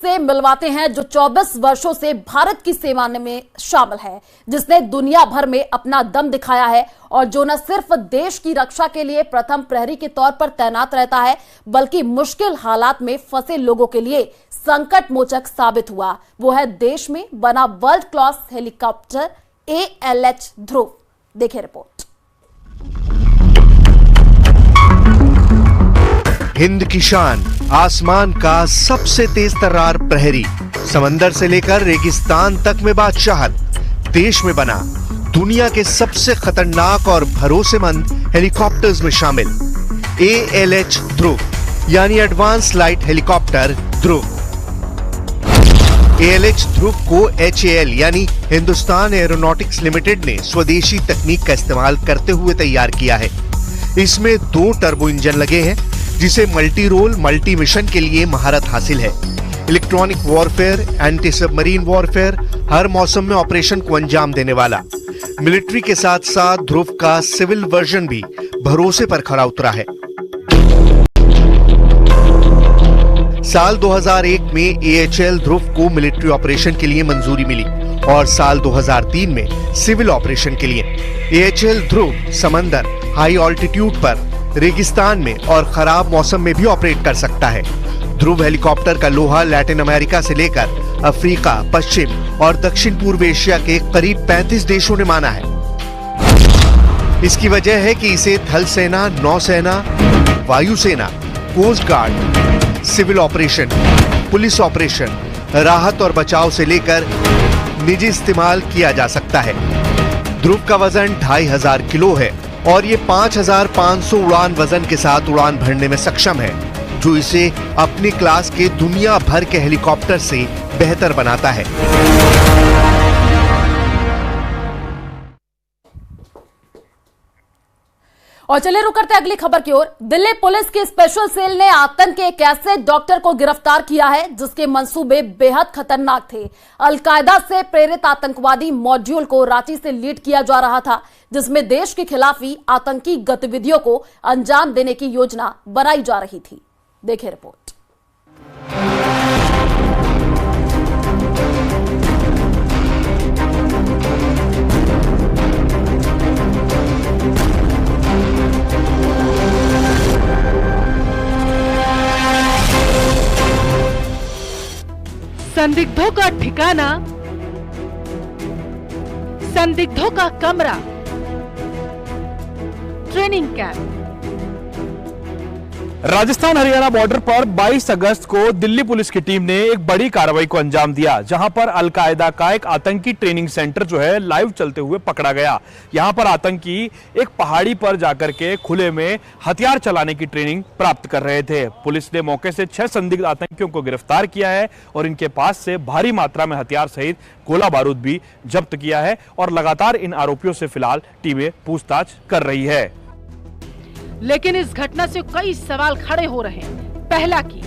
उससे मिलवाते हैं जो 24 वर्षों से भारत की सेवा में शामिल है, जिसने दुनिया भर में अपना दम दिखाया है और जो न सिर्फ देश की रक्षा के लिए प्रथम प्रहरी के तौर पर तैनात रहता है, बल्कि मुश्किल हालात में फंसे लोगों के लिए संकट मोचक साबित हुआ। वो है देश में बना वर्ल्ड क्लास हेलीकॉप्टर ALH ध्रुव। देखिए रिपोर्ट। हिंद की शान, आसमान का सबसे तेज तर्रार प्रहरी, समंदर से लेकर रेगिस्तान तक में बादशाहत, देश में बना दुनिया के सबसे खतरनाक और भरोसेमंद हेलीकॉप्टर्स में शामिल ALH ध्रुव यानी एडवांस लाइट हेलीकॉप्टर ध्रुव। ALH ध्रुव को HAL यानी हिंदुस्तान एरोनॉटिक्स लिमिटेड ने स्वदेशी तकनीक का इस्तेमाल करते हुए तैयार किया है। इसमें 2 टर्बो इंजन लगे हैं, जिसे मल्टी रोल मल्टी मिशन के लिए महारत हासिल है। Electronic warfare, anti submarine warfare, हर मौसम में ऑपरेशन को अंजाम देने वाला। मिलिट्री के साथ साथ ध्रुव का सिविल वर्जन भी भरोसे पर खरा उतरा है। साल 2001 में AHL ध्रुव को मिलिट्री ऑपरेशन के लिए मंजूरी मिली और साल 2003 में सिविल ऑपरेशन के लिए। AHL ध्रुव समंदर, हाई ऑल्टीट्यूड पर, रेगिस्तान में और खराब मौसम में भी ऑपरेट कर सकता है। ध्रुव हेलीकॉप्टर का लोहा लैटिन अमेरिका से लेकर अफ्रीका, पश्चिम और दक्षिण पूर्व एशिया के करीब 35 देशों ने माना है। इसकी वजह है कि इसे थल सेना, नौसेना, वायुसेना, coast guard, civil operation, police operation, राहत और बचाव से लेकर निजी इस्तेमाल किया जा सकता है। ध्रुव का वजन 2500 किलो है और ये 5500 उड़ान वजन के साथ उड़ान भरने में सक्षम है, जो इसे अपनी क्लास के दुनिया भर के हेलीकॉप्टर से बेहतर बनाता है। और चलिए रुक करते अगली खबर की ओर। दिल्ली पुलिस की स्पेशल सेल ने आतंक के एक ऐसे डॉक्टर को गिरफ्तार किया है जिसके मंसूबे बेहद खतरनाक थे। अलकायदा से प्रेरित आतंकवादी मॉड्यूल को रांची से लीड किया जा रहा था, जिसमें देश के खिलाफ ही आतंकी गतिविधियों को अंजाम देने की योजना बनाई जा रही थी। देखिए रिपोर्ट। संदिग्धों का ठिकाना, संदिग्धों का कमरा, training camp. Rajasthan Haryana border पर 22 अगस्त को दिल्ली पुलिस की टीम ने एक बड़ी कार्रवाई को अंजाम दिया, जहां पर अलकायदा का एक आतंकी ट्रेनिंग सेंटर जो है लाइव चलते हुए पकड़ा गया। यहां पर आतंकी एक पहाड़ी पर जाकर के खुले में हथियार चलाने की ट्रेनिंग प्राप्त कर रहे थे। पुलिस ने मौके से 6 संदिग्ध आतंकियों को गिरफ्तार किया है और इनके पास से भारी मात्रा में हथियार सहित गोला बारूद भी जब्त किया है और लगातार इन आरोपियों से फिलहाल टीमें पूछताछ कर रही है। लेकिन इस घटना से कई सवाल खड़े हो रहे हैं। पहला कि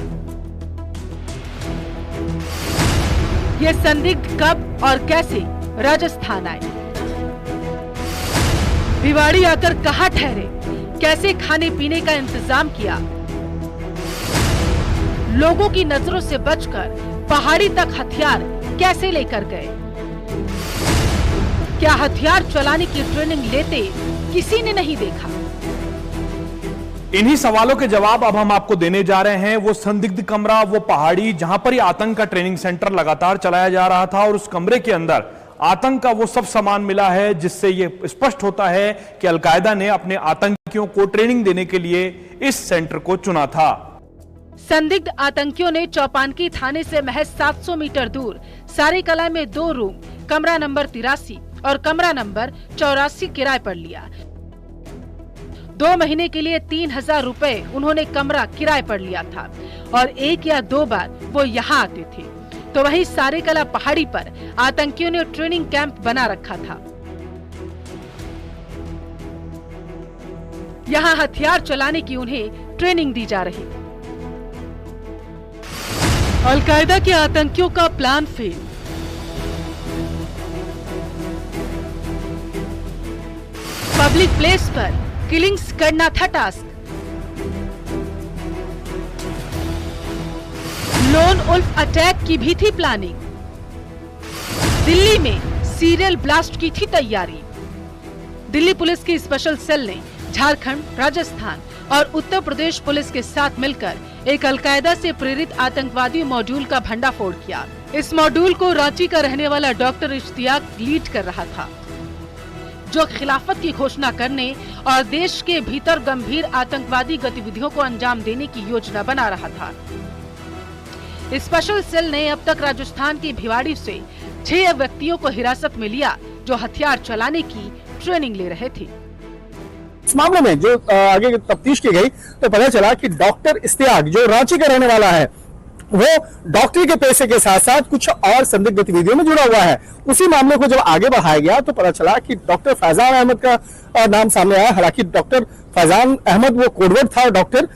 ये संदिग्ध कब और कैसे राजस्थान आए, भिवाड़ी आकर कहां ठहरे, कैसे खाने पीने का इंतजाम किया, लोगों की नजरों से बचकर पहाड़ी तक हथियार कैसे लेकर गए, क्या हथियार चलाने की ट्रेनिंग लेते किसी ने नहीं देखा। इन्हीं सवालों के जवाब अब हम आपको देने जा रहे हैं। वो संदिग्ध कमरा, वो पहाड़ी जहां पर ये आतंक का ट्रेनिंग सेंटर लगातार चलाया जा रहा था और उस कमरे के अंदर आतंक का वो सब सामान मिला है जिससे ये स्पष्ट होता है कि अलकायदा ने अपने आतंकियों को ट्रेनिंग देने के लिए इस सेंटर को चुना था। संदिग्ध आतंकियों ने चौपानकी थाने से महज 700 मीटर दूर सारेकला में 2 रूम, कमरा नंबर 83 और कमरा नंबर 84 किराए पर लिया। 2 महीने के लिए 3000 रुपए उन्होंने कमरा किराए पर लिया था और 1 या 2 बार वो यहाँ आते थे। तो वहीं सारेकला पहाड़ी पर आतंकियों ने ट्रेनिंग कैंप बना रखा था। यहाँ हथियार चलाने की उन्हें ट्रेनिंग दी जा रही। अलकायदा के आतंकियों का प्लान फेल। पब्लिक प्लेस पर किलिंग्स करना था टास्क। लोन वुल्फ अटैक की भी थी प्लानिंग। दिल्ली में सीरियल ब्लास्ट की थी तैयारी। दिल्ली पुलिस की स्पेशल सेल ने झारखंड, राजस्थान और उत्तर प्रदेश पुलिस के साथ मिलकर एक अलकायदा से प्रेरित आतंकवादी मॉड्यूल का भंडाफोड़ किया। इस मॉड्यूल को रांची का रहने वाला डॉक्टर इश्तियाक लीड कर रहा था, जो खिलाफत की घोषणा करने और देश के भीतर गंभीर आतंकवादी गतिविधियों को अंजाम देने की योजना बना रहा था। स्पेशल सेल ने अब तक राजस्थान की भिवाड़ी से 6 व्यक्तियों को हिरासत में लिया, जो हथियार चलाने की ट्रेनिंग ले रहे थे। इस मामले में जो आगे तफ्तीश की गई तो पता चला कि डॉक्टर इश्तियाक, जो रांची का रहने वाला है, वो डॉक्टरी के पेशे के साथ साथ कुछ और संदिग्ध गतिविधियों में जुड़ा हुआ है। उसी मामले को जब आगे बढ़ाया गया तो पता चला कि डॉक्टर फैजान अहमद का नाम सामने आया। हालांकि डॉक्टर फैजान अहमद वो कोडवर्ड था डॉक्टर।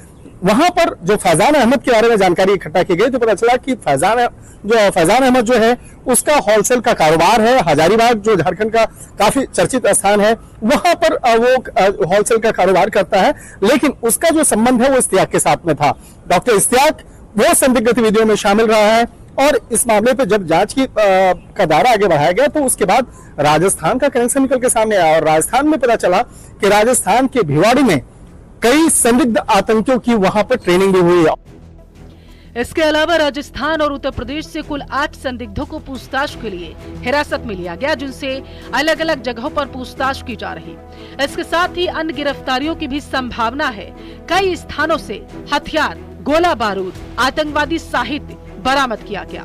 वहां पर जो फैजान अहमद के बारे में जानकारी इकट्ठा की गई तो पता चला कि फैजान अहमद जो है उसका होलसेल का कारोबार है। हजारीबाग जो झारखंड का काफी चर्चित स्थान है, वहां पर वो होलसेल का कारोबार करता है, लेकिन उसका जो संबंध है वो इश्तियाक के साथ में था। डॉक्टर इश्तियाक वो संदिग्ध गतिविधियों में शामिल रहा है और इस मामले पर जब जांच का दायरा आगे बढ़ाया गया तो उसके बाद राजस्थान का कनेक्शन निकल के सामने आया और राजस्थान में पता चला कि राजस्थान के भिवाड़ी में कई संदिग्ध आतंकियों की वहां पर ट्रेनिंग भी हुई है। इसके अलावा राजस्थान और उत्तर प्रदेश से कुल 8 संदिग्धों को पूछताछ के लिए हिरासत में लिया गया, जिनसे अलग अलग जगहों पर पूछताछ की जा रही। इसके साथ ही अन्य गिरफ्तारियों की भी संभावना है। कई स्थानों से हथियार, गोला बारूद, आतंकवादी साहित्य बरामद किया गया।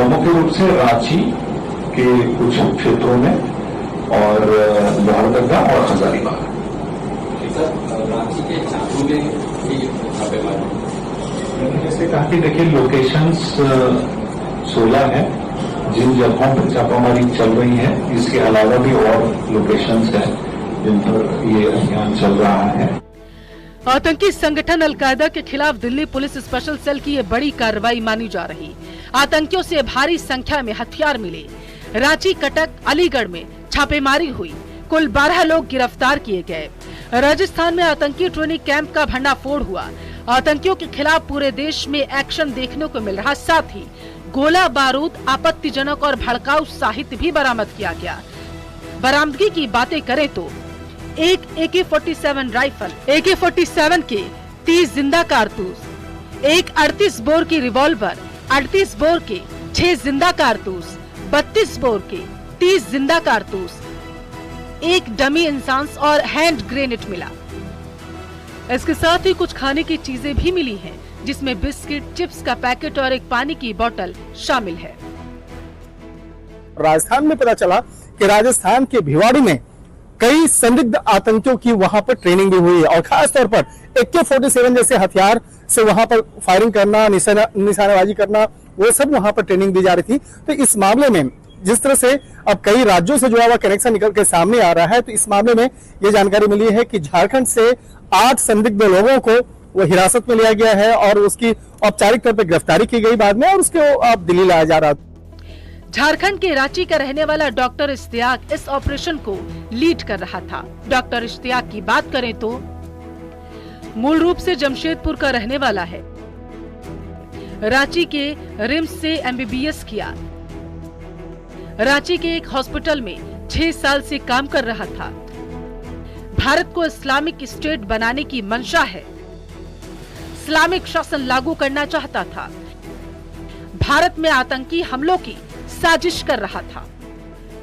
मुख्य रूप से रांची के कुछ क्षेत्रों में और लोहरदगा और हजारीबाग। रांची के छात्रों में छापेमारी, जैसे कहा कि देखिए लोकेशंस 16 है जिन जगहों पर छापामारी चल रही है। इसके अलावा भी और लोकेशंस है जिन पर ये अभियान चल रहा है। आतंकी संगठन अलकायदा के खिलाफ दिल्ली पुलिस स्पेशल सेल की ये बड़ी कार्रवाई मानी जा रही। आतंकियों से भारी संख्या में हथियार मिले। रांची, कटक, अलीगढ़ में छापेमारी हुई। कुल 12 लोग गिरफ्तार किए गए। राजस्थान में आतंकी ट्रेनिंग कैंप का भंडाफोड़ हुआ। आतंकियों के खिलाफ पूरे देश में एक्शन देखने को मिल रहा। साथ ही गोला बारूद, आपत्तिजनक और भड़काऊ साहित्य भी बरामद किया गया। बरामदगी की बातें करें तो एक AK-47 राइफल, AK-47 के 30 जिंदा कारतूस, एक 38 बोर की रिवॉल्वर, 38 बोर के 6 जिंदा कारतूस, 32 बोर के 30 जिंदा कारतूस, एक डमी इंसान और हैंड ग्रेनेड मिला। इसके साथ ही कुछ खाने की चीजें भी मिली हैं, जिसमें बिस्किट, चिप्स का पैकेट और एक पानी की बोतल शामिल है। राजस्थान में पता चला कि राजस्थान के भिवाड़ी में कई संदिग्ध आतंकियों की वहां पर ट्रेनिंग भी हुई है और खास तौर पर AK-47 जैसे हथियार से वहां पर फायरिंग करना, निशानेबाजी करना, वो सब वहां पर ट्रेनिंग दी जा रही थी। तो इस मामले में जिस तरह से अब कई राज्यों से जुड़ा हुआ कनेक्शन निकल के सामने आ रहा है, तो इस मामले में ये जानकारी मिली है कि झारखंड से 8 संदिग्ध लोगों को वो हिरासत में लिया गया है और उसकी औपचारिक तौर पर गिरफ्तारी की गई बाद में और उसको अब दिल्ली लाया जा रहा। झारखंड के रांची का रहने वाला डॉक्टर इश्तियाक इस ऑपरेशन को लीड कर रहा था। डॉक्टर इश्तियाक की बात करें तो मूल रूप से जमशेदपुर का रहने वाला है। रांची के रिम्स से MBBS किया। रांची के एक हॉस्पिटल में 6 साल से काम कर रहा था। भारत को इस्लामिक स्टेट बनाने की मंशा है। इस्लामिक शासन लागू करना चाहता था। भारत में आतंकी हमलों की साजिश कर रहा था।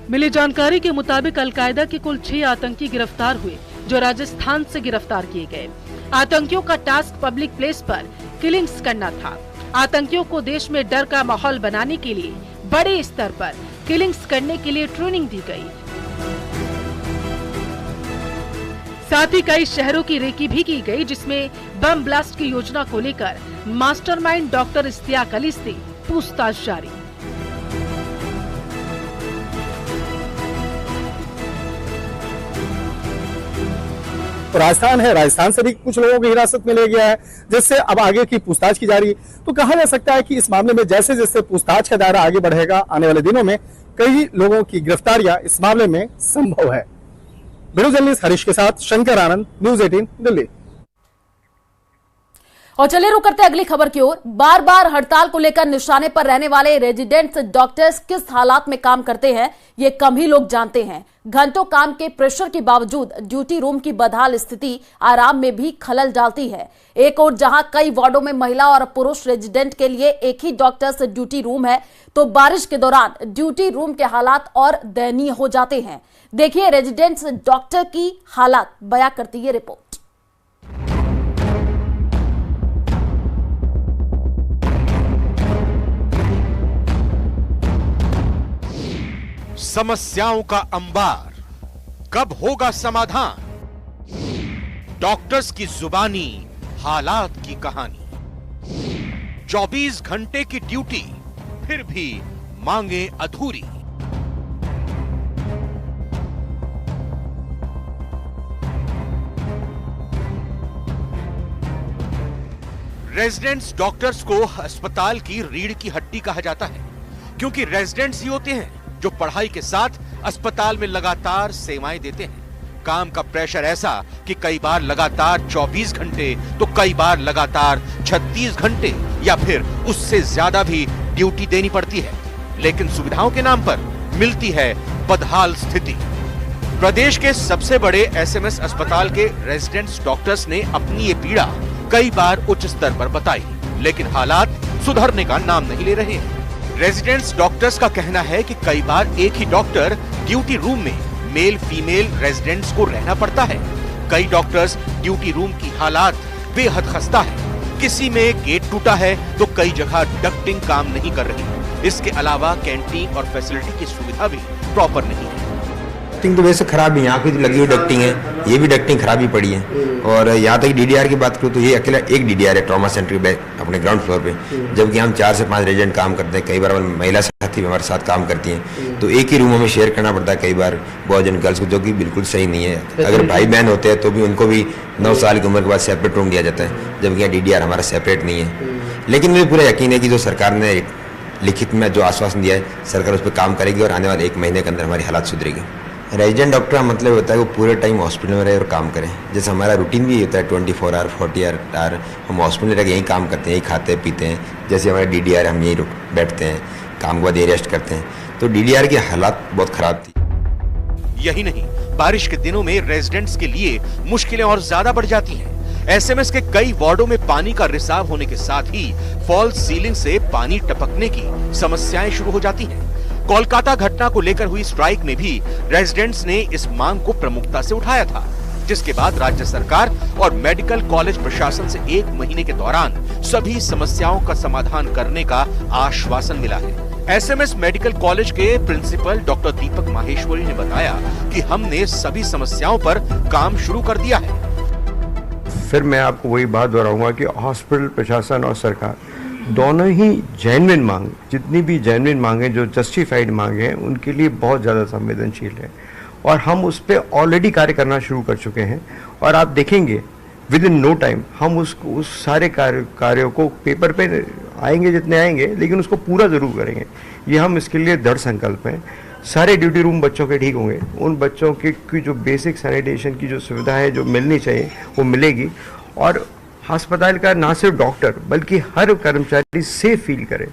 मिली जानकारी के मुताबिक अलकायदा के कुल 6 आतंकी गिरफ्तार हुए, जो राजस्थान से गिरफ्तार किए गए। आतंकियों का टास्क पब्लिक प्लेस पर किलिंग्स करना था। आतंकियों को देश में डर का माहौल बनाने के लिए बड़े स्तर पर किलिंग्स करने के लिए ट्रेनिंग दी गई। साथ ही कई शहरों की रेकी भी की गई, जिसमें बम ब्लास्ट की योजना को लेकर मास्टरमाइंड डॉक्टर इश्तियाक अली से पूछताछ जारी। राजस्थान है, राजस्थान से भी कुछ लोगों को हिरासत में ले गया है, जिससे अब आगे की पूछताछ की जा रही है। तो कहा जा सकता है कि इस मामले में जैसे जैसे पूछताछ का दायरा आगे बढ़ेगा, आने वाले दिनों में कई लोगों की गिरफ्तारियां इस मामले में संभव है। ब्यूरो जर्नलिस्ट हरीश के साथ शंकर आनंद, न्यूज़ 18 दिल्ली। और चलिए रुक करते अगली खबर की ओर। बार बार हड़ताल को लेकर निशाने पर रहने वाले रेजिडेंट्स डॉक्टर्स किस हालात में काम करते हैं, ये कम ही लोग जानते हैं। घंटों काम के प्रेशर के बावजूद ड्यूटी रूम की बदहाल स्थिति आराम में भी खलल डालती है। एक और जहां कई वार्डों में महिला और पुरुष रेजिडेंट के लिए एक ही डॉक्टर्स ड्यूटी रूम है, तो बारिश के दौरान ड्यूटी रूम के हालात और दयनीय हो जाते हैं। देखिए रेजिडेंट्स डॉक्टर की हालात बयां करती है रिपोर्ट। समस्याओं का अंबार, कब होगा समाधान? डॉक्टर्स की जुबानी, हालात की कहानी। 24 घंटे की ड्यूटी, फिर भी मांगे अधूरी। रेजिडेंट्स डॉक्टर्स को अस्पताल की रीढ़ की हड्डी कहा जाता है, क्योंकि रेजिडेंट्स ही होते हैं जो पढ़ाई के साथ अस्पताल में लगातार सेवाएं देते हैं। काम का प्रेशर ऐसा कि कई बार लगातार 24 घंटे तो कई बार लगातार 36 घंटे या फिर उससे ज्यादा भी ड्यूटी देनी पड़ती है, लेकिन सुविधाओं के नाम पर मिलती है बदहाल स्थिति। प्रदेश के सबसे बड़े एसएमएस अस्पताल के रेजिडेंट्स डॉक्टर्स ने अपनी ये पीड़ा कई बार उच्च स्तर पर बताई, लेकिन हालात सुधरने का नाम नहीं ले रहे हैं। रेजिडेंट्स डॉक्टर्स का कहना है कि कई बार एक ही डॉक्टर ड्यूटी रूम में मेल फीमेल रेजिडेंट्स को रहना पड़ता है। कई डॉक्टर्स ड्यूटी रूम की हालात बेहद खस्ता है। किसी में गेट टूटा है तो कई जगह डक्टिंग काम नहीं कर रही। इसके अलावा कैंटीन और फैसिलिटी की सुविधा भी प्रॉपर नहीं है। डक्टिंग तो वैसे खराब है, यहाँ की लगी हुई डक्टिंग है, ये भी डक्टिंग खराब ही पड़ी है। और यहाँ तक डीडीआर की बात करूँ तो ये अकेला एक डीडीआर है ट्रॉमा सेंटर पे अपने ग्राउंड फ्लोर पे, जबकि हम 4 से 5 रेजिडेंट काम करते हैं। कई बार महिला साथी हमारे साथ काम करती हैं, तो एक ही रूम हमें शेयर करना पड़ता है कई बार बॉयज एंड गर्ल्स को, जो कि बिल्कुल सही नहीं है। अगर भाई बहन होते हैं तो भी उनको भी 9 साल की उम्र के बाद सेपरेट रूम दिया जाता है, जबकि यहाँ डीडीआर हमारा सेपरेट नहीं है। लेकिन मुझे पूरा यकीन है कि जो सरकार ने लिखित में जो आश्वासन दिया है, सरकार उस पर काम करेगी और आने वाले 1 महीने के अंदर हमारी हालात सुधरेगी। रेजिडेंट डॉक्टर का मतलब होता है वो पूरे टाइम हॉस्पिटल में रहे और काम करें। जैसे हमारा रूटीन भी होता है 24 आवर 40 आवर हम हॉस्पिटल में रह यहीं काम करते हैं, यहीं खाते पीते हैं। जैसे हमारे डीडीआर हम यहीं बैठते हैं, काम के बाद यहीं रेस्ट करते हैं। तो डीडीआर की हालात बहुत खराब थी। यही नहीं, बारिश के दिनों में रेजिडेंट्स के लिए मुश्किलें और ज्यादा बढ़ जाती हैं। एसएमएस के कई वार्डों में पानी का रिसाव होने के साथ ही फॉल्स सीलिंग से पानी टपकने की समस्याएं शुरू हो जाती हैं। कोलकाता घटना को लेकर हुई स्ट्राइक में भी रेजिडेंट्स ने इस मांग को प्रमुखता से उठाया था, जिसके बाद राज्य सरकार और मेडिकल कॉलेज प्रशासन से 1 महीने के दौरान सभी समस्याओं का समाधान करने का आश्वासन मिला है। एसएमएस मेडिकल कॉलेज के प्रिंसिपल डॉक्टर दीपक माहेश्वरी ने बताया कि हमने सभी समस्याओं पर काम शुरू कर दिया है। फिर मैं आपको वही बात दोहराऊंगा कि हॉस्पिटल प्रशासन और सरकार दोनों ही जेन्युइन मांग, जितनी भी जेन्युइन मांगे जो जस्टिफाइड मांगे हैं, उनके लिए बहुत ज़्यादा संवेदनशील है और हम उस पर ऑलरेडी कार्य करना शुरू कर चुके हैं। और आप देखेंगे विद इन नो टाइम हम उस सारे कार्यों को पेपर पे आएंगे जितने आएंगे, लेकिन उसको पूरा ज़रूर करेंगे। ये हम इसके लिए दृढ़ संकल्प हैं। सारे ड्यूटी रूम बच्चों के ठीक होंगे, उन बच्चों की जो बेसिक सैनिटेशन की जो सुविधा है जो मिलनी चाहिए वो मिलेगी। और अस्पताल का ना सिर्फ डॉक्टर बल्कि हर कर्मचारी सेफ फील करे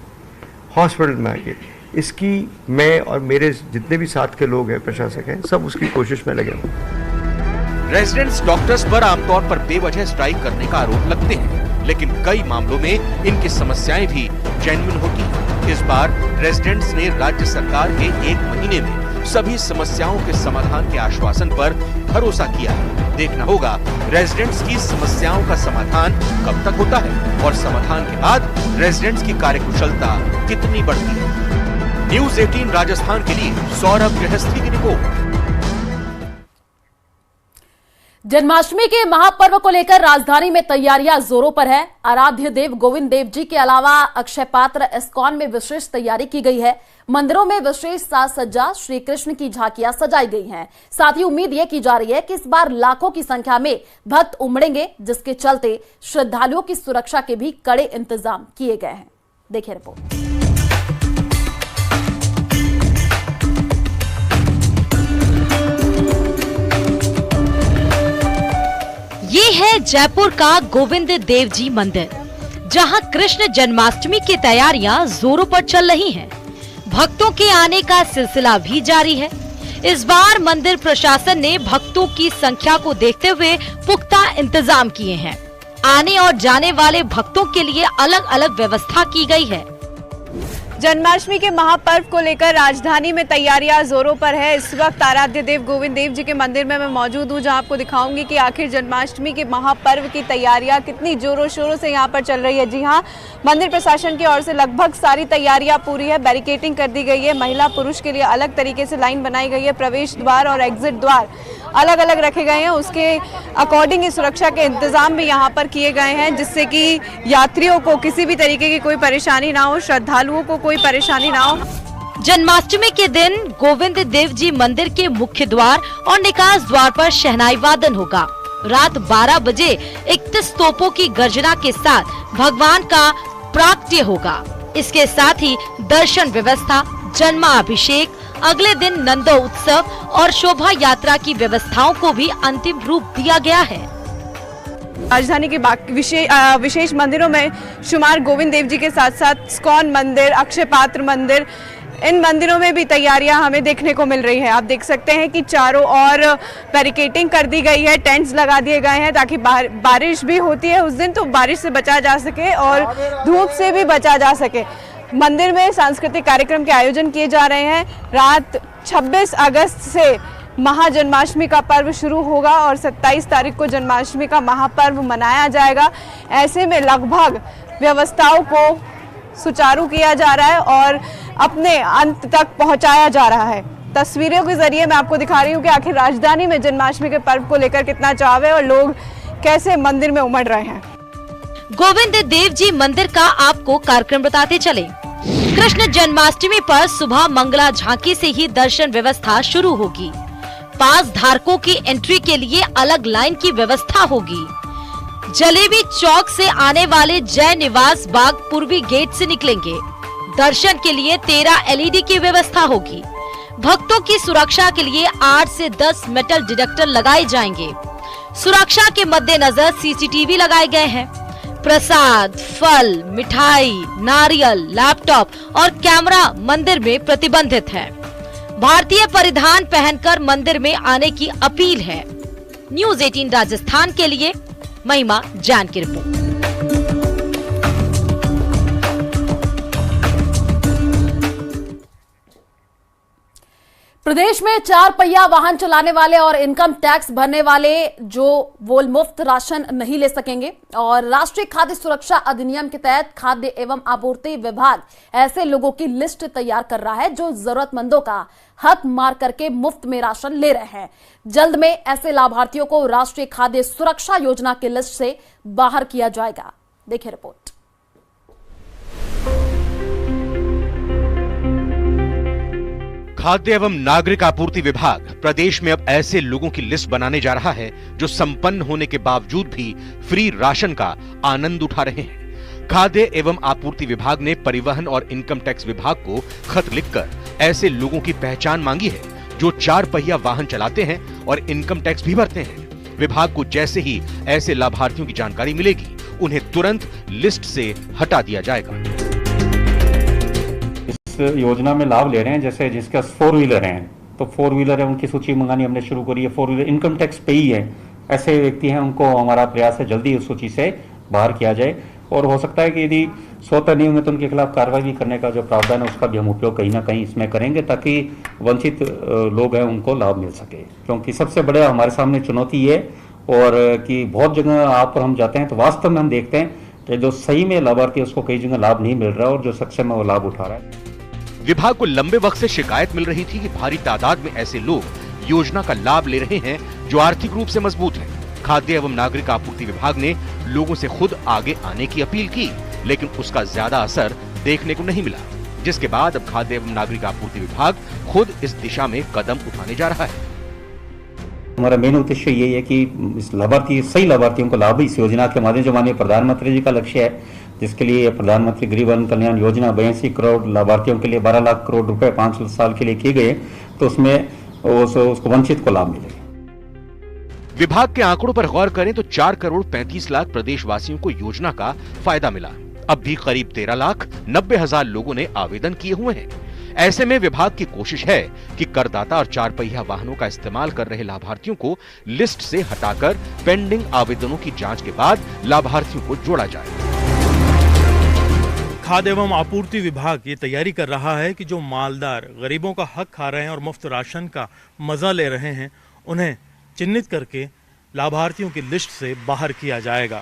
हॉस्पिटल में आके, इसकी मैं और मेरे जितने भी साथ के लोग हैं, प्रशासक हैं, सब उसकी कोशिश में लगे हैं। रेजिडेंट्स डॉक्टर्स पर आमतौर पर बेवजह स्ट्राइक करने का आरोप लगते हैं, लेकिन कई मामलों में इनकी समस्याएं भी जेन्युइन होती हैं। इस बार रेजिडेंट्स ने राज्य सरकार के 1 महीने में सभी समस्याओं के समाधान के आश्वासन पर भरोसा किया है। देखना होगा रेजिडेंट्स की समस्याओं का समाधान कब तक होता है और समाधान के बाद रेजिडेंट्स की कार्यकुशलता कितनी बढ़ती है। न्यूज़ 18 राजस्थान के लिए सौरभ गृहस्थी की रिपोर्ट। जन्माष्टमी के महापर्व को लेकर राजधानी में तैयारियां जोरों पर है। आराध्य देव गोविंद देव जी के अलावा अक्षय पात्र इस्कॉन में विशेष तैयारी की गई है। मंदिरों में विशेष साज सज्जा, श्री कृष्ण की झांकियां सजाई गई हैं। साथ ही उम्मीद यह की जा रही है कि इस बार लाखों की संख्या में भक्त उमड़ेंगे, जिसके चलते श्रद्धालुओं की सुरक्षा के भी कड़े इंतजाम किए गए हैं। देखिए रिपोर्ट। ये है जयपुर का गोविंद देव जी मंदिर। जहां कृष्ण जन्माष्टमी की तैयारियां जोरों पर चल रही हैं। भक्तों के आने का सिलसिला भी जारी है। इस बार मंदिर प्रशासन ने भक्तों की संख्या को देखते हुए पुख्ता इंतजाम किए हैं। आने और जाने वाले भक्तों के लिए अलग अलग व्यवस्था की गई है। जन्माष्टमी के महापर्व को लेकर राजधानी में तैयारियां जोरों पर है। इस वक्त आराध्य देव गोविंद देव जी के मंदिर में मैं मौजूद हूं, जहां आपको दिखाऊंगी कि आखिर जन्माष्टमी के महापर्व की तैयारियां कितनी जोरों शोरों से यहां पर चल रही है। जी हां, मंदिर प्रशासन की ओर से लगभग सारी तैयारियां पूरी है। बैरिकेडिंग कर दी गई है। महिला पुरुष के लिए अलग तरीके से लाइन बनाई गई है। प्रवेश द्वार और एग्जिट द्वार अलग अलग रखे गए हैं। उसके अकॉर्डिंग ही सुरक्षा के इंतजाम भी यहाँ पर किए गए हैं, जिससे कि यात्रियों को किसी भी तरीके की कोई परेशानी ना हो, श्रद्धालुओं को कोई परेशानी ना हो। जन्माष्टमी के दिन गोविंद देव जी मंदिर के मुख्य द्वार और निकास द्वार पर शहनाई वादन होगा। रात 12 बजे 31 तोपों की गर्जना के साथ भगवान का प्राकट्य होगा। इसके साथ ही दर्शन व्यवस्था, जन्माभिषेक, अगले दिन नंदो उत्सव और शोभा यात्रा की व्यवस्थाओं को भी अंतिम रूप दिया गया है। राजधानी के विशेष मंदिरों में शुमार गोविंद देव जी के साथ साथ इस्कॉन मंदिर, अक्षय पात्र मंदिर, इन मंदिरों में भी तैयारियां हमें देखने को मिल रही है। आप देख सकते हैं कि चारों ओर बैरिकेडिंग कर दी गई है, टेंट्स लगा दिए गए हैं ताकि बारिश भी होती है उस दिन तो बारिश से बचा जा सके और धूप से भी बचा जा सके। मंदिर में सांस्कृतिक कार्यक्रम के आयोजन किए जा रहे हैं। रात 26 अगस्त से महाजन्माष्टमी का पर्व शुरू होगा और 27 तारीख को जन्माष्टमी का महापर्व मनाया जाएगा। ऐसे में लगभग व्यवस्थाओं को सुचारू किया जा रहा है और अपने अंत तक पहुंचाया जा रहा है। तस्वीरों के जरिए मैं आपको दिखा रही हूँ कि आखिर राजधानी में जन्माष्टमी के पर्व को लेकर कितना चाव है और लोग कैसे मंदिर में उमड़ रहे हैं। गोविंद देव जी मंदिर का आपको कार्यक्रम बताते चले। कृष्ण जन्माष्टमी पर सुबह मंगला झांकी से ही दर्शन व्यवस्था शुरू होगी। पास धारकों की एंट्री के लिए अलग लाइन की व्यवस्था होगी। जलेबी चौक से आने वाले जय निवास बाग पूर्वी गेट से निकलेंगे। दर्शन के लिए 13 LED की व्यवस्था होगी। भक्तों की सुरक्षा के लिए 8 से 10 मेटल डिटेक्टर लगाए जाएंगे। सुरक्षा के मद्देनजर CCTV लगाए गए हैं। प्रसाद, फल, मिठाई, नारियल, लैपटॉप और कैमरा मंदिर में प्रतिबंधित है। भारतीय परिधान पहनकर मंदिर में आने की अपील है। न्यूज़ 18 राजस्थान के लिए महिमा जान की रिपोर्ट। प्रदेश में 4 पहिया वाहन चलाने वाले और इनकम टैक्स भरने वाले वो मुफ्त राशन नहीं ले सकेंगे और राष्ट्रीय खाद्य सुरक्षा अधिनियम के तहत खाद्य एवं आपूर्ति विभाग ऐसे लोगों की लिस्ट तैयार कर रहा है जो जरूरतमंदों का हक मार करके मुफ्त में राशन ले रहे हैं। जल्द में ऐसे लाभार्थियों को राष्ट्रीय खाद्य सुरक्षा योजना की लिस्ट से बाहर किया जाएगा। देखिए रिपोर्ट। खाद्य एवं नागरिक आपूर्ति विभाग प्रदेश में अब ऐसे लोगों की लिस्ट बनाने जा रहा है जो संपन्न होने के बावजूद भी फ्री राशन का आनंद उठा रहे हैं। खाद्य एवं आपूर्ति विभाग ने परिवहन और इनकम टैक्स विभाग को खत लिखकर ऐसे लोगों की पहचान मांगी है जो 4 पहिया वाहन चलाते हैं और इनकम टैक्स भी भरते हैं। विभाग को जैसे ही ऐसे लाभार्थियों की जानकारी मिलेगी उन्हें तुरंत लिस्ट से हटा दिया जाएगा। योजना में लाभ ले रहे हैं, जैसे जिसका 4 व्हीलर हैं तो 4 व्हीलर है उनकी सूची मंगानी हमने शुरू करी है। 4 व्हीलर इनकम टैक्स पे ही है, ऐसे व्यक्ति हैं, उनको हमारा प्रयास है जल्दी उस सूची से बाहर किया जाए और हो सकता है कि यदि स्वतः नहीं होंगे तो उनके खिलाफ कार्रवाई भी करने का जो प्रावधान है उसका भी हम उपयोग कहीं ना कहीं इसमें करेंगे ताकि वंचित लोग हैं उनको लाभ मिल सके। क्योंकि सबसे बड़ा हमारे सामने चुनौती है और कि बहुत जगह आप और हम जाते हैं तो वास्तव में हम देखते हैं कि जो सही में लाभार्थी है उसको कई जगह लाभ नहीं मिल रहा है और जो सक्षम है वो लाभ उठा रहा है। विभाग को लंबे वक्त से शिकायत मिल रही थी कि भारी तादाद में ऐसे लोग योजना का लाभ ले रहे हैं जो आर्थिक रूप से मजबूत हैं। खाद्य एवं नागरिक आपूर्ति विभाग ने लोगों से खुद आगे आने की अपील की, लेकिन उसका ज्यादा असर देखने को नहीं मिला, जिसके बाद अब खाद्य एवं नागरिक आपूर्ति विभाग खुद इस दिशा में कदम उठाने जा रहा है। हमारा मेन उद्देश्य यही है कि इस लाभार्थी सही लाभार्थियों को लाभ इस योजना के माध्यम जो माननीय प्रधानमंत्री जी का लक्ष्य है, जिसके लिए प्रधानमंत्री गरीब कल्याण योजना 82 करोड़ लाभार्थियों के लिए 12 लाख करोड़ रुपए 5 साल के लिए किए गए, तो उसमें उसको वंचित को लाभ मिलेगा। विभाग के आंकड़ों पर गौर करें तो 4 करोड़ 35 लाख प्रदेशवासियों को योजना का फायदा मिला। अब भी करीब 13 लाख 90 हजार लोगों ने आवेदन किए हुए हैं। ऐसे में विभाग की कोशिश है कि करदाता और 4 पहिया वाहनों का इस्तेमाल कर रहे लाभार्थियों को लिस्ट से हटाकर पेंडिंग आवेदनों की जांच के बाद लाभार्थियों को जोड़ा जाए। खाद्य एवं आपूर्ति विभाग ये तैयारी कर रहा है कि जो मालदार गरीबों का हक खा रहे हैं और मुफ्त राशन का मजा ले रहे हैं, उन्हें चिन्हित करके लाभार्थियों की लिस्ट से बाहर किया जाएगा।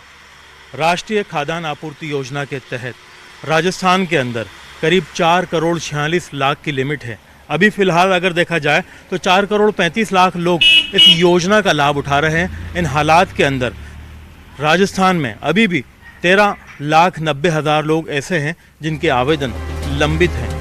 राष्ट्रीय खाद्यान्न आपूर्ति योजना के तहत राजस्थान के अंदर करीब 4 करोड़ 46 लाख की लिमिट है। अभी फिलहाल अगर देखा जाए तो 4 करोड़ 35 लाख लोग इस योजना का लाभ उठा रहे हैं। इन हालात के अंदर राजस्थान में अभी भी 13 लाख 90 हजार लोग ऐसे हैं जिनके आवेदन लंबित हैं।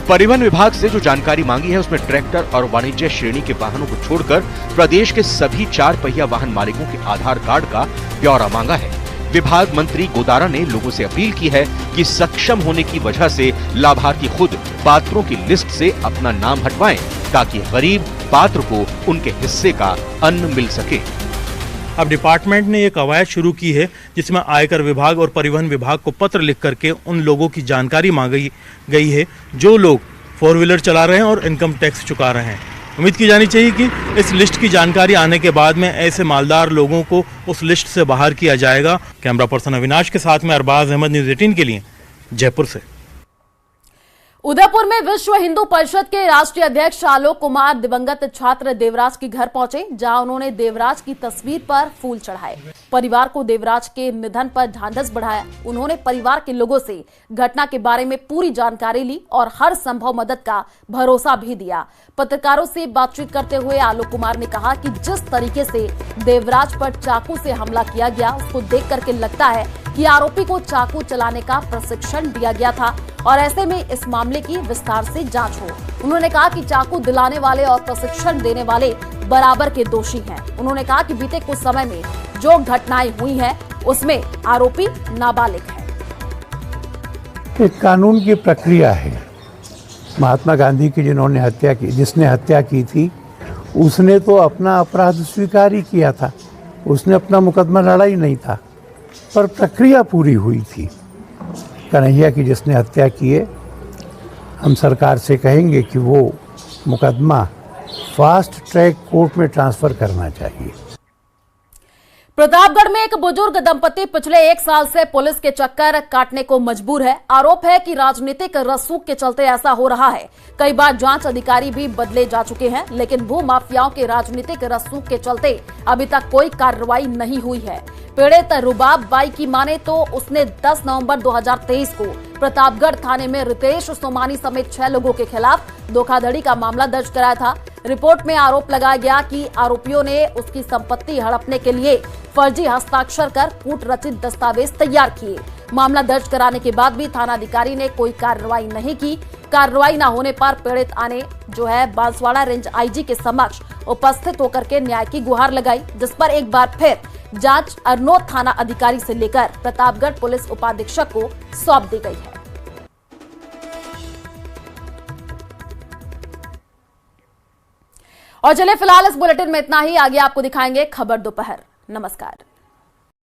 परिवहन विभाग से जो जानकारी मांगी है उसमें ट्रैक्टर और वाणिज्य श्रेणी के वाहनों को छोड़कर प्रदेश के सभी 4 पहिया वाहन मालिकों के आधार कार्ड का ब्यौरा मांगा है। विभाग मंत्री गोदारा ने लोगों से अपील की है कि सक्षम होने की वजह से लाभार्थी खुद पात्रों की लिस्ट से अपना नाम हटवाएं ताकि गरीब पात्र को उनके हिस्से का अन्न मिल सके। अब डिपार्टमेंट ने एक कवायद शुरू की है जिसमें आयकर विभाग और परिवहन विभाग को पत्र लिख करके उन लोगों की जानकारी मांगी गई है जो लोग 4 व्हीलर चला रहे हैं और इनकम टैक्स चुका रहे हैं। उम्मीद की जानी चाहिए कि इस लिस्ट की जानकारी आने के बाद में ऐसे मालदार लोगों को उस लिस्ट से बाहर किया जाएगा। कैमरा पर्सन अविनाश के साथ में अरबाज अहमद, न्यूज़ 18 के लिए जयपुर से। उदयपुर में विश्व हिंदू परिषद के राष्ट्रीय अध्यक्ष आलोक कुमार दिवंगत छात्र देवराज के घर पहुंचे, जहां उन्होंने देवराज की तस्वीर पर फूल चढ़ाए। परिवार को देवराज के निधन पर ढांढस बढ़ाया। उन्होंने परिवार के लोगों से घटना के बारे में पूरी जानकारी ली और हर संभव मदद का भरोसा भी दिया। पत्रकारों से बातचीत करते हुए आलोक कुमार ने कहा कि जिस तरीके से देवराज पर चाकू से हमला किया गया उसको देख करके लगता है कि आरोपी को चाकू चलाने का प्रशिक्षण दिया गया था और ऐसे में इस मामले की विस्तार से जांच हो। उन्होंने कहा कि चाकू दिलाने वाले और प्रशिक्षण देने वाले बराबर के दोषी हैं। उन्होंने कहा कि बीते कुछ समय में जो घटनाएं हुई हैं उसमें आरोपी नाबालिग है। एक कानून की प्रक्रिया है। महात्मा गांधी की जिसने हत्या की थी उसने तो अपना अपराध स्वीकार ही किया था, उसने अपना मुकदमा लड़ा ही नहीं था, पर प्रक्रिया पूरी हुई थी। कन्हैया की जिसने हत्या की है, हम सरकार से कहेंगे कि वो मुकदमा फास्ट ट्रैक कोर्ट में ट्रांसफर करना चाहिए। प्रतापगढ़ में एक बुजुर्ग दंपति पिछले 1 साल से पुलिस के चक्कर काटने को मजबूर है। आरोप है कि राजनीतिक रसूख के चलते ऐसा हो रहा है। कई बार जांच अधिकारी भी बदले जा चुके हैं, लेकिन भू माफियाओं के राजनीतिक रसूख के चलते अभी तक कोई कार्रवाई नहीं हुई है। पीड़ित रुबाब बाई की माने तो उसने 10 नवंबर 2023 को प्रतापगढ़ थाने में रितेश सोमानी समेत 6 लोगों के खिलाफ धोखाधड़ी का मामला दर्ज कराया था। रिपोर्ट में आरोप लगाया गया कि आरोपियों ने उसकी संपत्ति हड़पने के लिए फर्जी हस्ताक्षर कर कूट रचित दस्तावेज तैयार किए। मामला दर्ज कराने के बाद भी थानाधिकारी ने कोई कार्रवाई नहीं की। कार्रवाई न होने पर पीड़ित आने बांसवाड़ा रेंज आईजी के समक्ष उपस्थित होकर के न्याय की गुहार लगाई, जिस पर एक बार फिर जांच अरनोद थाना अधिकारी से लेकर प्रतापगढ़ पुलिस उपाधीक्षक को सौंप दी गई है। और चलिए फिलहाल इस बुलेटिन में इतना ही। आगे आपको दिखाएंगे खबर दोपहर। नमस्कार।